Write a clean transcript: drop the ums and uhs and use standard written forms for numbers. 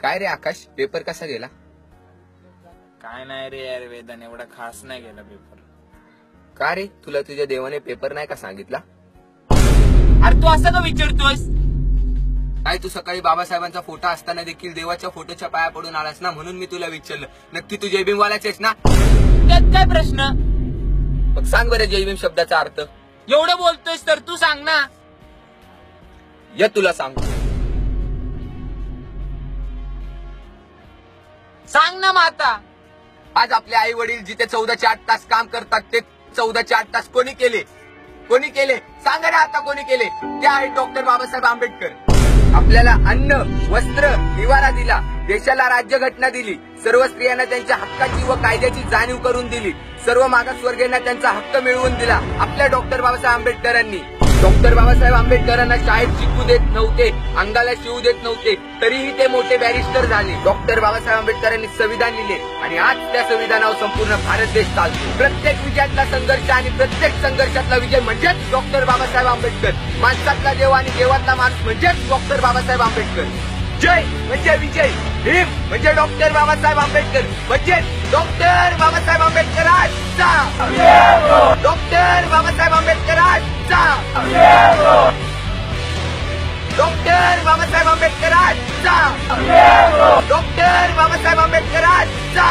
काय रे आकाश, पेपर कसा गेला? काय नाही रे यार वेदन, एवढा खास नाही गेला पेपर. का रे, तुला तुझ्या देवाने पेपर नाही का सांगितला? अरे तू असं का विचारतोस? काय तू सकाळी बाबासाहेबांचा फोटो असताना देखील देवाच्या फोटोच्या पाया पडून आलास ना, म्हणून मी तुला विचारलं. नक्की तू जय भीमवालाच आहेस ना? त्यात काय प्रश्न? मग सांग बरं जय भीम शब्दाचा अर्थ. एवढं बोलतोयस तर तू सांग ना. या तुला सांगतो. सांग ना माता. आज आपले आई वडील जिथे 14 चे 8 तास काम करतात, ते 14 चे 8 तास कोणी केले? कोणी केले? सांगा ना आता कोणी केले? ते आहेत डॉक्टर बाबासाहेब आंबेडकर. आपल्याला अन्न, वस्त्र, निवारा दिला, देशाला राज्यघटना दिली, सर्व स्त्रियांना त्यांच्या हक्काची व कायद्याची जाणीव करून दिली, सर्व मागासवर्गीयांना त्यांचा हक्क मिळवून दिला आपल्या डॉक्टर बाबासाहेब आंबेडकरांनी. डॉक्टर बाबासाहेब आंबेडकरांना शाळेत शिकू देत नव्हते, अंगाला शिवू देत नव्हते, तरीही ते मोठे बॅरिस्टर झाले. डॉक्टर बाबासाहेब आंबेडकरांनी संविधान लिहिले आणि आज त्या संविधानावर संपूर्ण भारत देश चालतो. प्रत्येक विजयातला संघर्ष आणि प्रत्येक संघर्षातला विजय म्हणजेच डॉक्टर बाबासाहेब आंबेडकर. माणसातला देव आणि देवातला माणूस म्हणजेच डॉक्टर बाबासाहेब आंबेडकर. जय म्हणजे विजय, भीम म्हणजे डॉक्टर बाबासाहेब आंबेडकर, म्हणजे डॉक्टर बाबासाहेब आंबेडकरांचा, डॉक्टर बाबासाहेब आंबेडकरांचा, डॉक्टर बाबासाहेब आंबेडकरांचा, डॉक्टर बाबासाहेब आंबेडकरांचा.